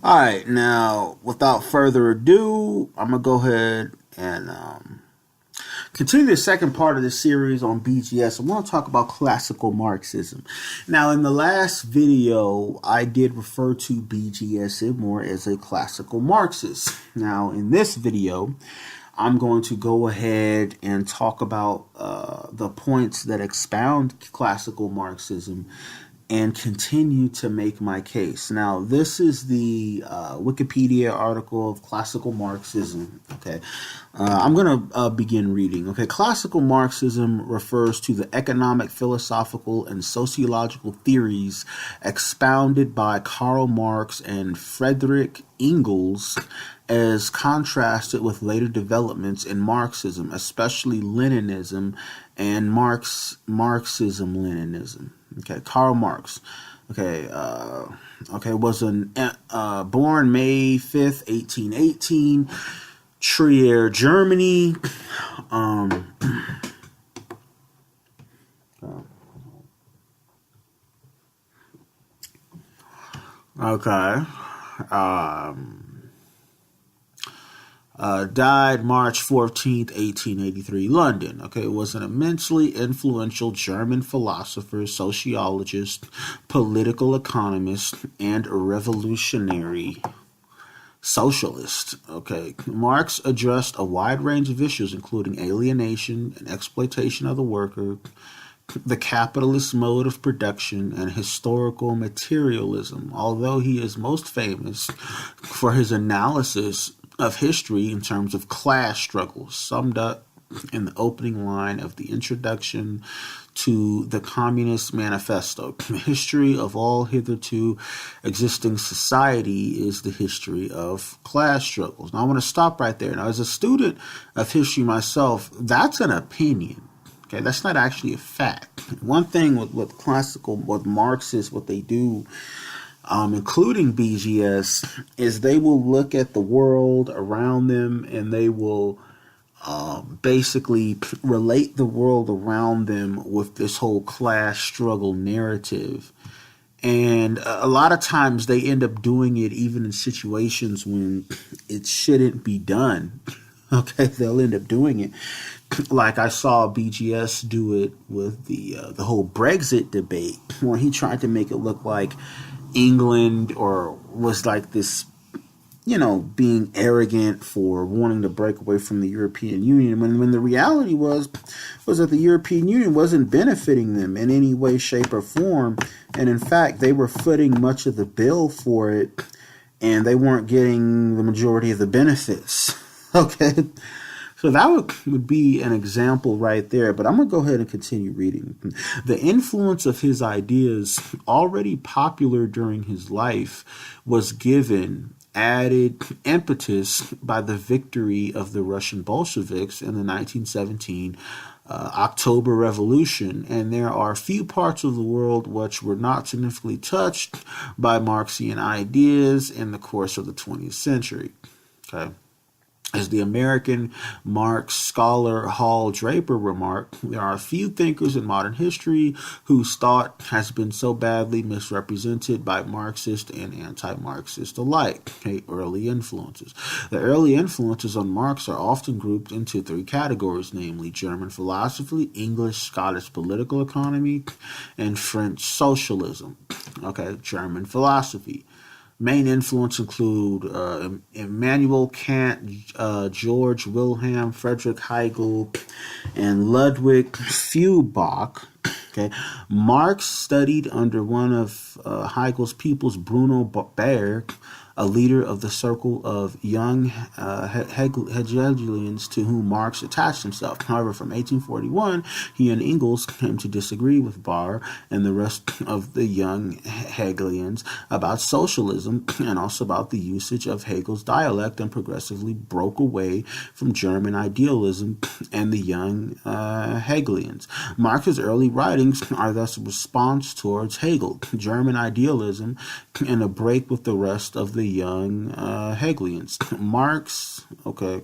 All right, now without further ado, I'm gonna go ahead and continue the second part of the series on BGS. I want to talk about classical Marxism. Now, in the last video, I did refer to BGS IMOR as a classical Marxist. Now, in this video, I'm going to go ahead and talk about the points that expound classical Marxism and continue to make my case. Now, this is the Wikipedia article of classical Marxism. Okay, I'm going to begin reading. Okay, classical Marxism refers to the economic, philosophical, and sociological theories expounded by Karl Marx and Friedrich Engels, as contrasted with later developments in Marxism, especially Leninism and Marxism-Leninism. Okay, Karl Marx. Okay, was born May 5th, 1818, Trier, Germany. Um, okay. Um, died March 14th, 1883, London. Okay, was an immensely influential German philosopher, sociologist, political economist, and revolutionary socialist. Okay, Marx addressed a wide range of issues, including alienation and exploitation of the worker, the capitalist mode of production, and historical materialism, although he is most famous for his analysis of history in terms of class struggles, summed up in the opening line of the introduction to the Communist Manifesto. The history of all hitherto existing society is the history of class struggles. Now, I want to stop right there. Now, as a student of history myself, that's an opinion. Okay, that's not actually a fact. One thing with Marxists, what they do, including BGS, is they will look at the world around them and they will basically relate the world around them with this whole class struggle narrative. And a lot of times they end up doing it even in situations when it shouldn't be done. Okay, they'll end up doing it. Like I saw BGS do it with the whole Brexit debate, where he tried to make it look like England or was like this, being arrogant for wanting to break away from the European Union, when the reality was that the European Union wasn't benefiting them in any way, shape, or form, and in fact they were footing much of the bill for it, and they weren't getting the majority of the benefits. Okay, so that would be an example right there, but I'm going to go ahead and continue reading. The influence of his ideas, already popular during his life, was given added impetus by the victory of the Russian Bolsheviks in the 1917 October Revolution, and there are few parts of the world which were not significantly touched by Marxian ideas in the course of the 20th century. Okay. As the American Marx scholar Hall Draper remarked, there are few thinkers in modern history whose thought has been so badly misrepresented by Marxists and anti-Marxists alike. Okay, early influences. The early influences on Marx are often grouped into three categories, namely German philosophy, English, Scottish political economy, and French socialism. Okay, German philosophy. Main influence include Immanuel Kant, George Wilhelm Friedrich Hegel, and Ludwig Feuerbach. Okay, Marx studied under one of Hegel's pupils, Bruno Baer, a leader of the circle of young Hegelians to whom Marx attached himself. However, from 1841, he and Engels came to disagree with Baer and the rest of the young Hegelians about socialism and also about the usage of Hegel's dialect, and progressively broke away from German idealism and the young Hegelians. Marx's early writings are thus a response towards Hegel, German idealism, and a break with the rest of the young Hegelians. Marx, okay,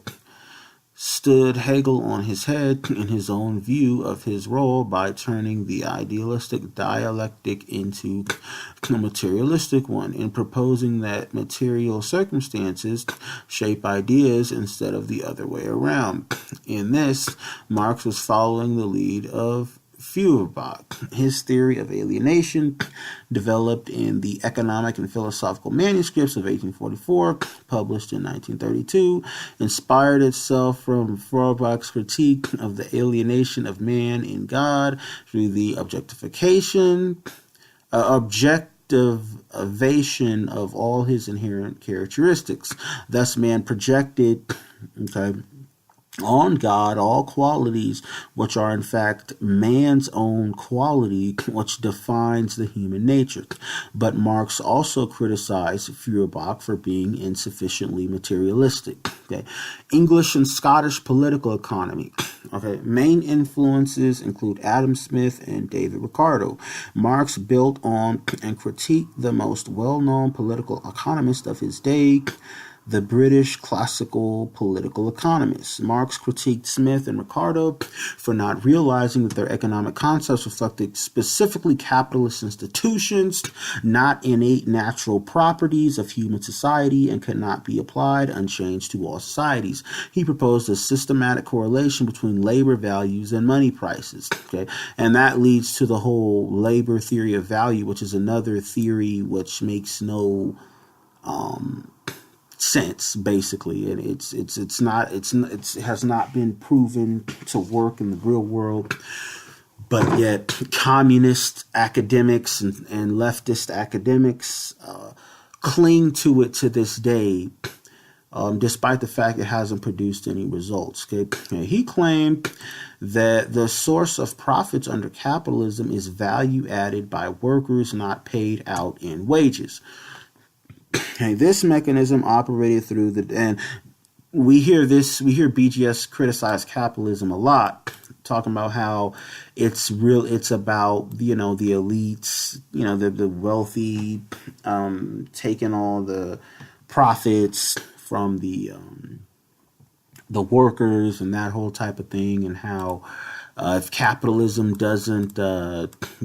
stood Hegel on his head in his own view of his role by turning the idealistic dialectic into a materialistic one, in proposing that material circumstances shape ideas instead of the other way around. In this, Marx was following the lead of Feuerbach. His theory of alienation, developed in the Economic and Philosophical Manuscripts of 1844, published in 1932, inspired itself from Feuerbach's critique of the alienation of man in God through the objectivation of all his inherent characteristics. Thus, man projected, on God all qualities which are in fact man's own quality, which defines the human nature. But Marx also criticized Feuerbach for being insufficiently materialistic. English and Scottish political economy. Main influences include Adam Smith and David Ricardo. Marx built on and critiqued the most well-known political economist of his day, the British classical political economists. Marx critiqued Smith and Ricardo for not realizing that their economic concepts reflected specifically capitalist institutions, not innate natural properties of human society, and could not be applied unchanged to all societies. He proposed a systematic correlation between labor values and money prices. And that leads to the whole labor theory of value, which is another theory which makes no sense, basically, and it has not been proven to work in the real world, but yet communist academics and leftist academics cling to it to this day, despite the fact it hasn't produced any results. He claimed that the source of profits under capitalism is value added by workers not paid out in wages. This mechanism operated through and we hear BGS criticize capitalism a lot, talking about how it's about, the elites, the wealthy, taking all the profits from the workers and that whole type of thing, and how if capitalism doesn't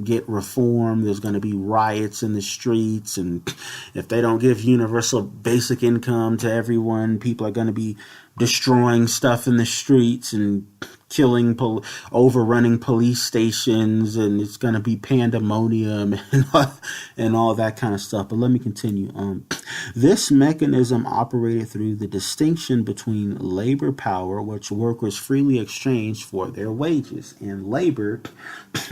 get reformed, there's going to be riots in the streets, and if they don't give universal basic income to everyone, people are going to be destroying stuff in the streets and killing, overrunning police stations, and it's going to be pandemonium and all that kind of stuff. But let me continue. This mechanism operated through the distinction between labor power, which workers freely exchanged for their wages, and labor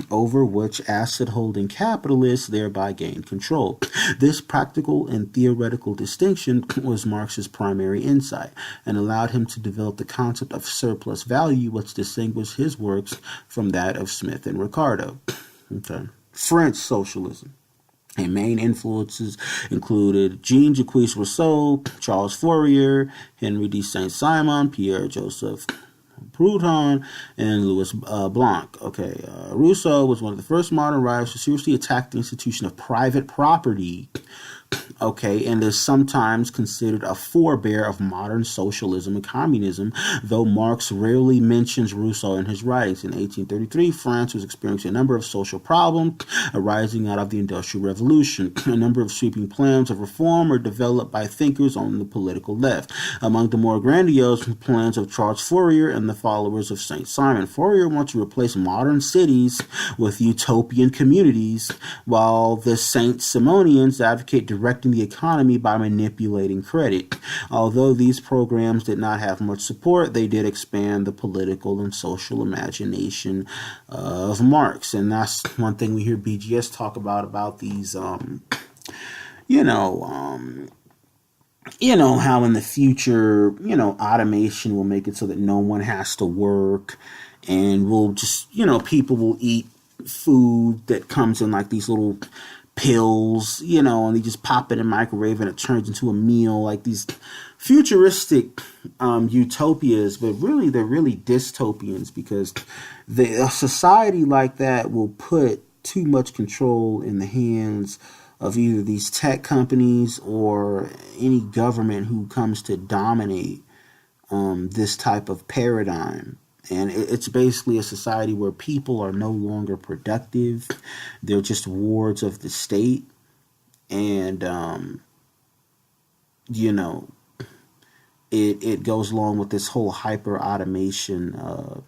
over which asset-holding capitalists thereby gained control. This practical and theoretical distinction was Marx's primary insight and allowed him to develop the concept of surplus value, which distinguished his works from that of Smith and Ricardo. French socialism. And main influences included Jean-Jacques Rousseau, Charles Fourier, Henry de Saint-Simon, Pierre-Joseph Proudhon, and Louis Blanc. Rousseau was one of the first modern writers to seriously attack the institution of private property, and is sometimes considered a forebear of modern socialism and communism, though Marx rarely mentions Rousseau in his writings. In 1833, France was experiencing a number of social problems arising out of the Industrial Revolution. A number of sweeping plans of reform were developed by thinkers on the political left. Among the more grandiose plans of Charles Fourier and the followers of Saint-Simon. Fourier wanted to replace modern cities with utopian communities, while the Saint-Simonians advocate directing the economy by manipulating credit. Although these programs did not have much support, they did expand the political and social imagination of Marx. And that's one thing we hear BGS talk about these, how in the future, automation will make it so that no one has to work, and we'll just, people will eat food that comes in like these little pills, and they just pop it in the microwave and it turns into a meal, like these futuristic utopias, but really they're really dystopians, because a society like that will put too much control in the hands of either these tech companies or any government who comes to dominate this type of paradigm. And it's basically a society where people are no longer productive. They're just wards of the state. And, you know, it goes along with this whole hyper automation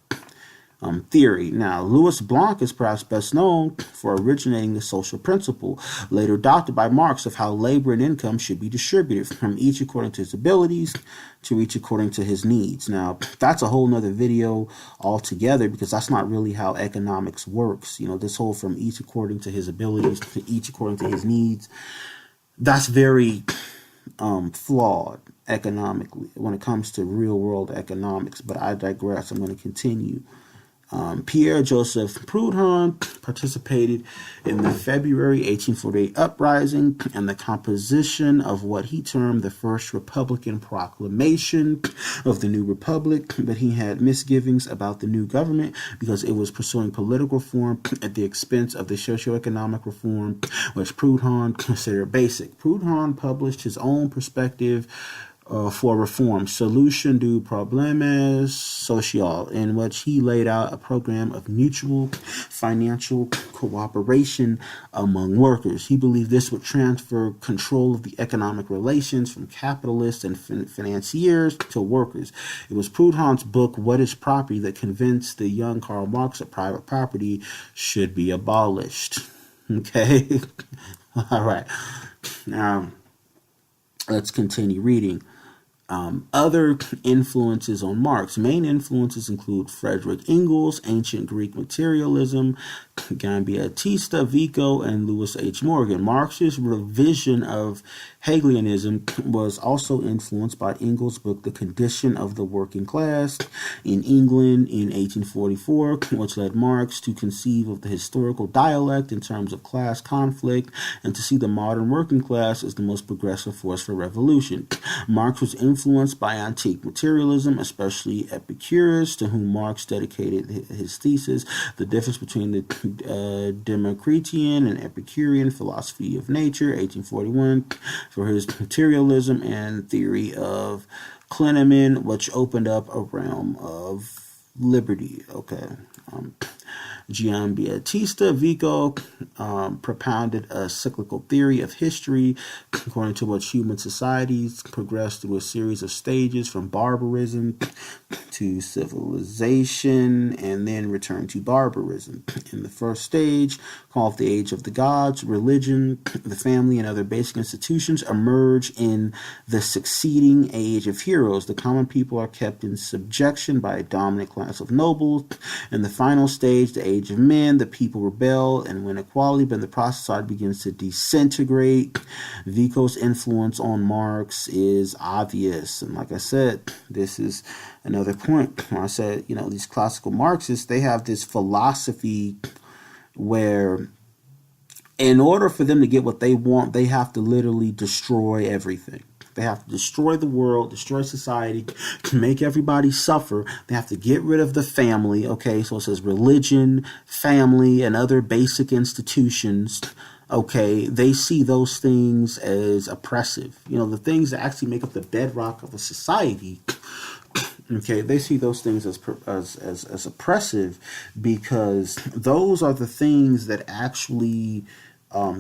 theory. Now, Louis Blanc is perhaps best known for originating the social principle, later adopted by Marx, of how labor and income should be distributed, from each according to his abilities to each according to his needs. Now, that's a whole nother video altogether, because that's not really how economics works. You know, this whole from each according to his abilities to each according to his needs, that's very flawed economically when it comes to real world economics. But I digress. I'm going to continue. Pierre Joseph Proudhon participated in the February 1848 uprising and the composition of what he termed the first Republican proclamation of the new republic, but he had misgivings about the new government because it was pursuing political reform at the expense of the socioeconomic reform which Proudhon considered basic. Proudhon published his own perspective for reform, Solution du Problème Social, in which he laid out a program of mutual financial cooperation among workers. He believed this would transfer control of the economic relations from capitalists and financiers to workers. It was Proudhon's book, What is Property, that convinced the young Karl Marx that private property should be abolished. Okay? All right. Now, let's continue reading. Other influences on Marx. Main influences include Friedrich Engels, ancient Greek materialism, Giambattista Vico, and Lewis H. Morgan. Marx's revision of Hegelianism was also influenced by Engels' book, The Condition of the Working Class in England in 1844, which led Marx to conceive of the historical dialect in terms of class conflict and to see the modern working class as the most progressive force for revolution. Marx was influenced by antique materialism, especially Epicurus, to whom Marx dedicated his thesis, The Difference Between the Democritian and Epicurean Philosophy of Nature, 1841, for his materialism and theory of Klineman, which opened up a realm of liberty. Okay. Giambattista Vico propounded a cyclical theory of history, according to which human societies progress through a series of stages from barbarism to civilization and then return to barbarism. In the first stage, called the Age of the Gods, religion, the family, and other basic institutions emerge in the succeeding Age of Heroes. The common people are kept in subjection by a dominant class of nobles. In the final stage, the Age of Men, the people rebel and win equality, but in the process, society begins to disintegrate. Vico's influence on Marx is obvious. And like I said, this is another point. When I said, you know, these classical Marxists, they have this philosophy where in order for them to get what they want, they have to literally destroy everything. They have to destroy the world, destroy society, make everybody suffer. They have to get rid of the family. Okay, so it says religion, family, and other basic institutions. Okay, they see those things as oppressive. You know, the things that actually make up the bedrock of a society. Okay, they see those things as oppressive because those are the things that actually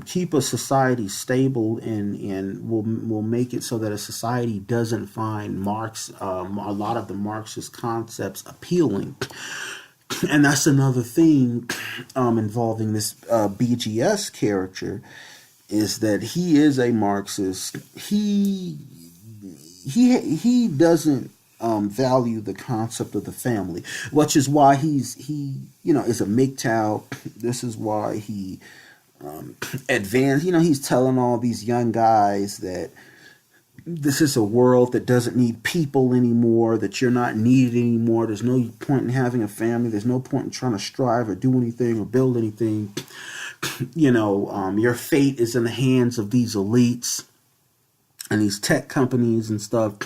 keep a society stable and will make it so that a society doesn't find Marx a lot of the Marxist concepts appealing. And that's another thing involving this BGS character, is that he is a Marxist. He doesn't value the concept of the family, which is why he is a MGTOW. This is why he advanced. He's telling all these young guys that this is a world that doesn't need people anymore, that you're not needed anymore. There's no point in having a family. There's no point in trying to strive or do anything or build anything. Your fate is in the hands of these elites and these tech companies and stuff.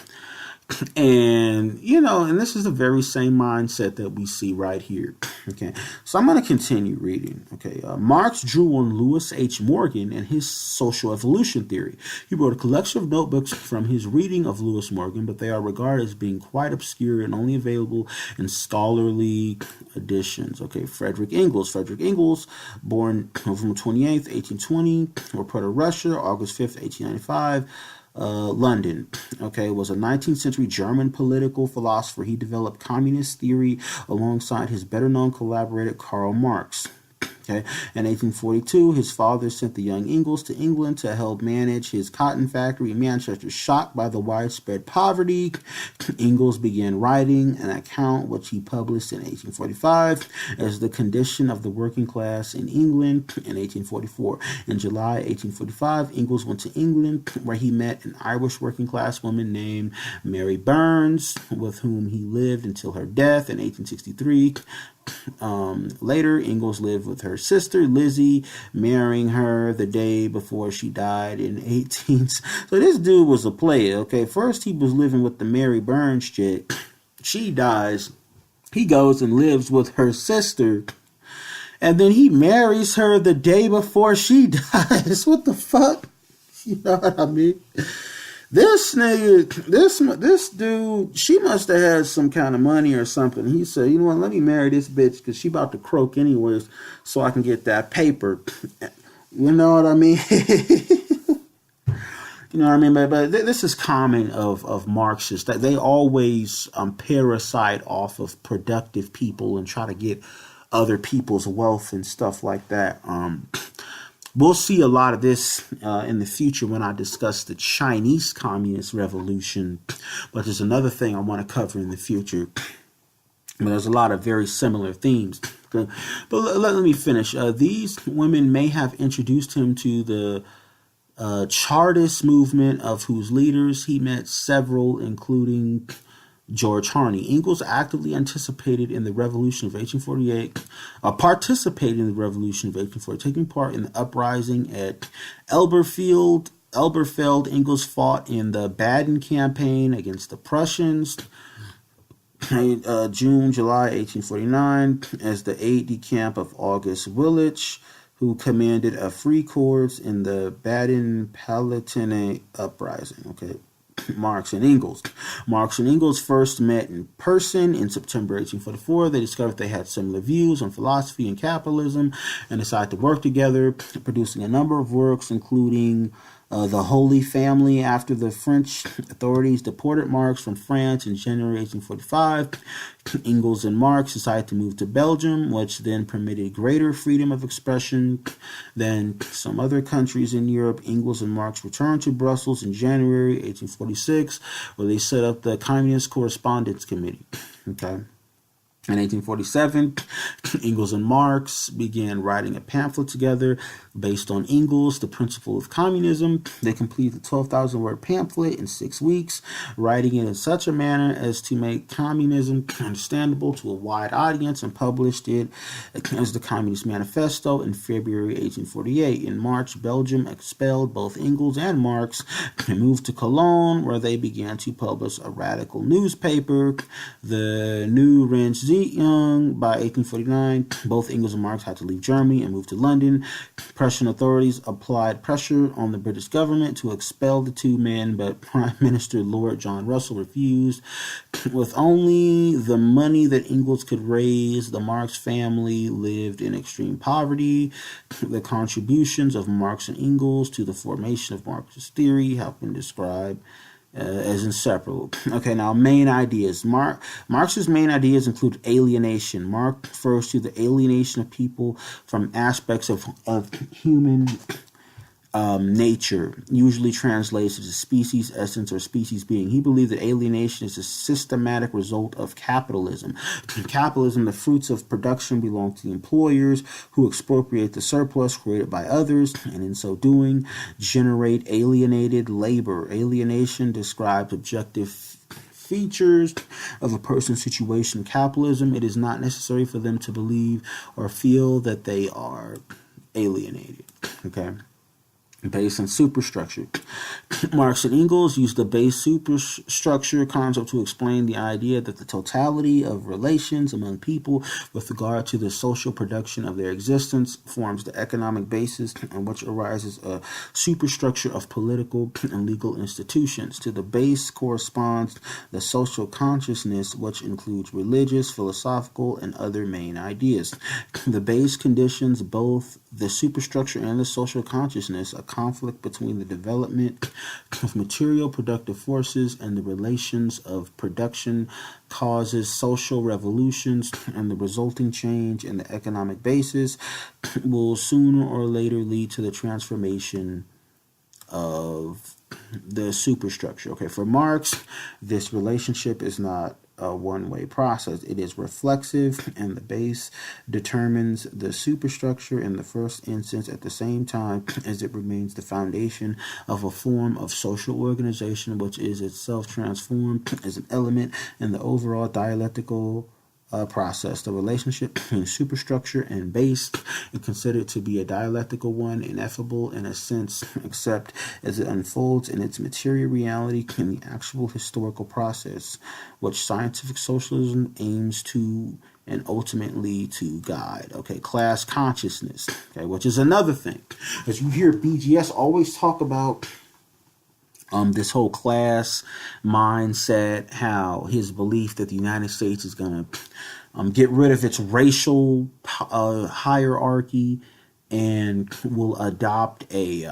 And, and this is the very same mindset that we see right here. Okay, so I'm going to continue reading. Okay, Marx drew on Lewis H. Morgan and his social evolution theory. He wrote a collection of notebooks from his reading of Lewis Morgan, but they are regarded as being quite obscure and only available in scholarly editions. Okay, Frederick Engels. Frederick Engels, born November 28th, 1820, reported Russia, August 5th, 1895. London, okay, was a 19th century German political philosopher. He developed communist theory alongside his better-known collaborator Karl Marx. Okay. In 1842, his father sent the young Engels to England to help manage his cotton factory in Manchester. Shocked by the widespread poverty, Engels began writing an account which he published in 1845 as The Condition of the Working Class in England in 1844. In July 1845, Engels went to England where he met an Irish working class woman named Mary Burns, with whom he lived until her death in 1863. Later, Engels lived with her sister Lizzie, marrying her the day before she died in 18. So this dude was a player. Okay, first he was living with the Mary Burns chick. She dies. He goes and lives with her sister, and then he marries her the day before she dies. What the fuck? You know what I mean? This nigga, this dude, she must have had some kind of money or something. He said, you know what, let me marry this bitch because she about to croak anyways so I can get that paper. You know what I mean? You know what I mean? But this is common of Marxists, that they always parasite off of productive people and try to get other people's wealth and stuff like that. We'll see a lot of this in the future when I discuss the Chinese Communist Revolution. But there's another thing I want to cover in the future. But there's a lot of very similar themes. Okay? But let me finish. These women may have introduced him to the Chartist movement, of whose leaders he met several, including George Harney. Engels actively participated in the Revolution of 1848, taking part in the uprising at Elberfeld. Engels fought in the Baden campaign against the Prussians. July 1849, as the aide-de-camp of August Willich, who commanded a free corps in the Baden-Palatinate uprising. Okay. Marx and Engels. Marx and Engels first met in person in September 1844. They discovered they had similar views on philosophy and capitalism and decided to work together, producing a number of works, including The Holy Family, after the French authorities deported Marx from France in January 1845. Engels and Marx decided to move to Belgium, which then permitted greater freedom of expression than some other countries in Europe. Engels and Marx returned to Brussels in January 1846, where they set up the Communist Correspondence Committee. Okay. In 1847, Engels and Marx began writing a pamphlet together based on Engels, The Principle of Communism. They completed the 12,000-word pamphlet in 6 weeks, writing it in such a manner as to make communism understandable to a wide audience, and published it as the Communist Manifesto in February 1848. In March, Belgium expelled both Engels and Marx and moved to Cologne, where they began to publish a radical newspaper, the New Rens Young. By 1849, both Engels and Marx had to leave Germany and move to London. Prussian authorities applied pressure on the British government to expel the two men, but Prime Minister Lord John Russell refused. With only the money that Engels could raise, the Marx family lived in extreme poverty. The contributions of Marx and Engels to the formation of Marxist theory have been described as inseparable. Okay, now main ideas. Marx's main ideas include alienation. Marx refers to the alienation of people from aspects of human nature, usually translates as species essence or species being. He believed that alienation is a systematic result of capitalism. In capitalism, the fruits of production belong to the employers, who expropriate the surplus created by others, and in so doing, generate alienated labor. Alienation describes objective features of a person's situation in capitalism. It is not necessary for them to believe or feel that they are alienated. Okay. Base and superstructure. Marx and Engels used the base superstructure concept to explain the idea that the totality of relations among people with regard to the social production of their existence forms the economic basis on which arises a superstructure of political and legal institutions. To the base corresponds the social consciousness, which includes religious, philosophical, and other main ideas. The base conditions both the superstructure and the social consciousness, a conflict between the development of material productive forces and the relations of production causes social revolutions, and the resulting change in the economic basis will sooner or later lead to the transformation of the superstructure. Okay, for Marx, this relationship is not a one-way process. It is reflexive, and the base determines the superstructure in the first instance at the same time as it remains the foundation of a form of social organization which is itself transformed as an element in the overall dialectical process. The relationship between superstructure and base is considered to be a dialectical one, ineffable in a sense, except as it unfolds in its material reality in the actual historical process, which scientific socialism aims to and ultimately to guide. Okay, class consciousness, okay, which is another thing. As you hear BGS always talk about this whole class mindset, how his belief that the United States is going to get rid of its racial hierarchy and will adopt a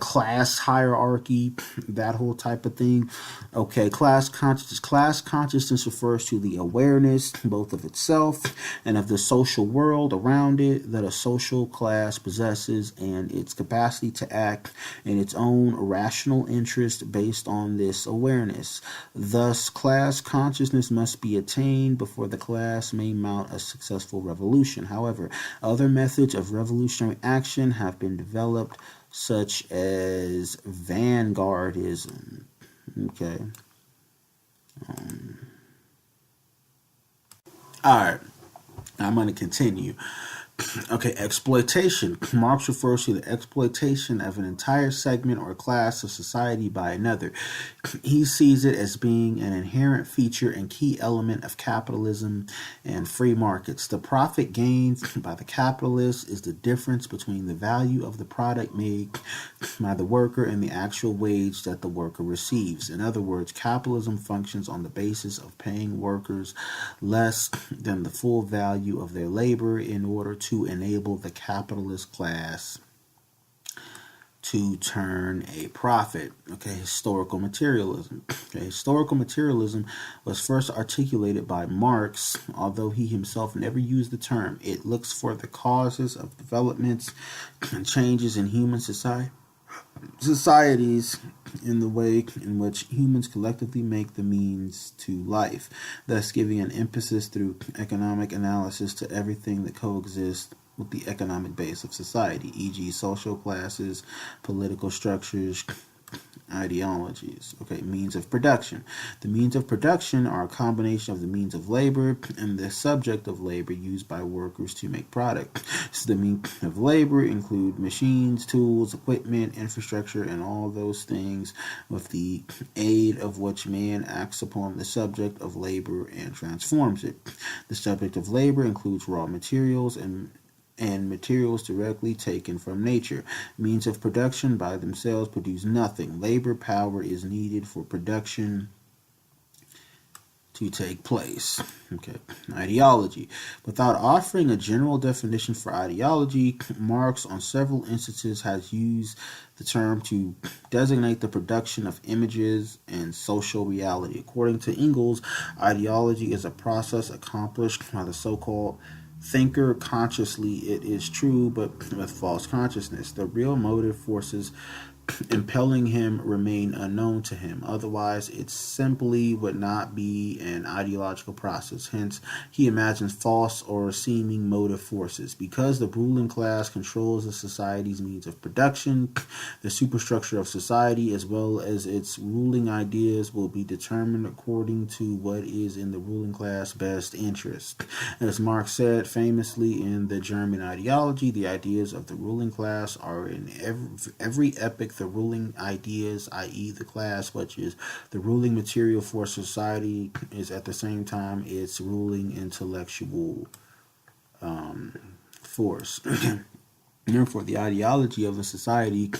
class hierarchy, that whole type of thing. Okay, class consciousness. Class consciousness refers to the awareness both of itself and of the social world around it that a social class possesses, and its capacity to act in its own rational interest based on this awareness. Thus, class consciousness must be attained before the class may mount a successful revolution. However, other methods of revolutionary action have been developed, such as vanguardism. Okay. All right. I'm going to continue. Okay, exploitation. Marx refers to the exploitation of an entire segment or class of society by another. He sees it as being an inherent feature and key element of capitalism and free markets. The profit gained by the capitalist is the difference between the value of the product made by the worker and the actual wage that the worker receives. In other words, capitalism functions on the basis of paying workers less than the full value of their labor in order to enable the capitalist class to turn a profit. Okay, historical materialism. Okay, historical materialism was first articulated by Marx, although he himself never used the term. It looks for the causes of developments and changes in human societies in the way in which humans collectively make the means to life, thus giving an emphasis through economic analysis to everything that coexists with the economic base of society, e.g. social classes, political structures, ideologies. Okay, means of production. The means of production are a combination of the means of labor and the subject of labor used by workers to make product. So the means of labor include machines, tools, equipment, infrastructure, and all those things with the aid of which man acts upon the subject of labor and transforms it. The subject of labor includes raw materials and materials directly taken from nature. Means of production by themselves produce nothing. Labor power is needed for production to take place. Okay, ideology. Without offering a general definition for ideology, Marx on several instances has used the term to designate the production of images and social reality. According to Engels, ideology is a process accomplished by the so-called thinker consciously, it is true, but with false consciousness. The real motive forces impelling him remain unknown to him. Otherwise, it simply would not be an ideological process. Hence, he imagines false or seeming motive forces. Because the ruling class controls the society's means of production, the superstructure of society, as well as its ruling ideas, will be determined according to what is in the ruling class' best interest. As Marx said famously in the German ideology, the ideas of the ruling class are in every epoch the ruling ideas, i.e. the class, which is the ruling material for society, is at the same time its ruling intellectual force. Therefore, the ideology of a society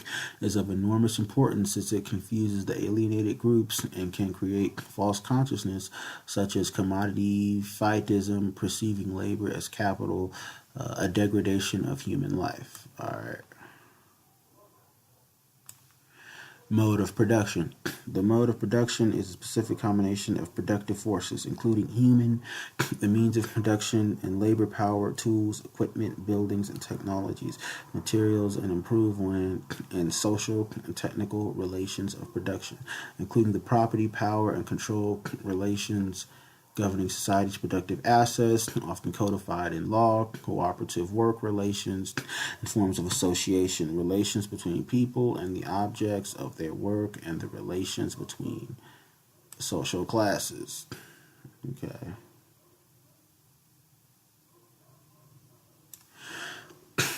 is of enormous importance since it confuses the alienated groups and can create false consciousness such as commodity fightism, perceiving labor as capital, a degradation of human life. All right. Mode of production. The mode of production is a specific combination of productive forces, including human, the means of production, and labor power, tools, equipment, buildings, and technologies, materials, and improvement in social and technical relations of production, including the property, power, and control relations governing society's productive assets, often codified in law, cooperative work relations, and forms of association, relations between people and the objects of their work, and the relations between social classes. Okay.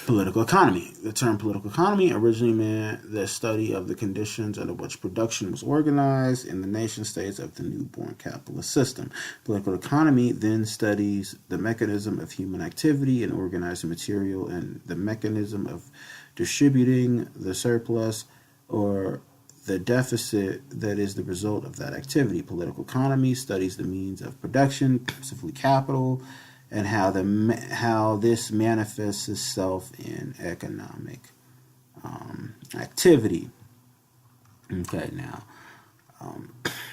Political economy. The term political economy originally meant the study of the conditions under which production was organized in the nation states of the newborn capitalist system. Political economy then studies the mechanism of human activity and organizing material and the mechanism of distributing the surplus or the deficit that is the result of that activity. Political economy studies the means of production, specifically capital, and how this manifests itself in economic activity. Okay, now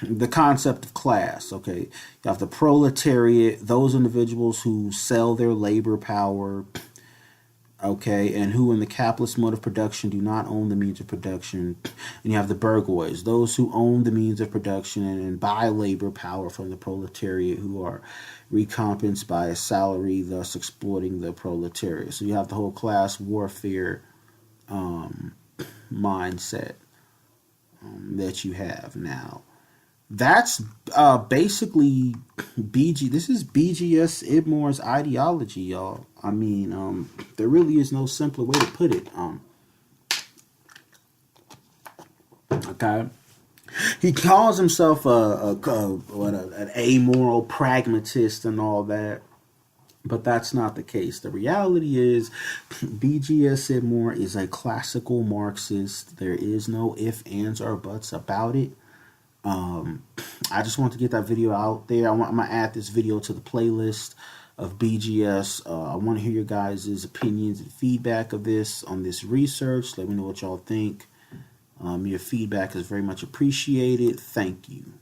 the concept of class. Okay, you have the proletariat, those individuals who sell their labor power. Okay, and who in the capitalist mode of production do not own the means of production. And you have the bourgeois, those who own the means of production and buy labor power from the proletariat, who are recompensed by a salary, thus exploiting the proletariat. So you have the whole class warfare mindset that you have now. That's basically this is BGS IMOR's ideology, y'all. I mean, there really is no simpler way to put it. Okay. He calls himself an amoral pragmatist and all that, but that's not the case. The reality is BGS IMOR is a classical Marxist. There is no ifs, ands, or buts about it. I just want to get that video out there. I'm going to add this video to the playlist of BGS. I want to hear your guys' opinions and feedback of this on this research. Let me know what y'all think. Your feedback is very much appreciated. Thank you.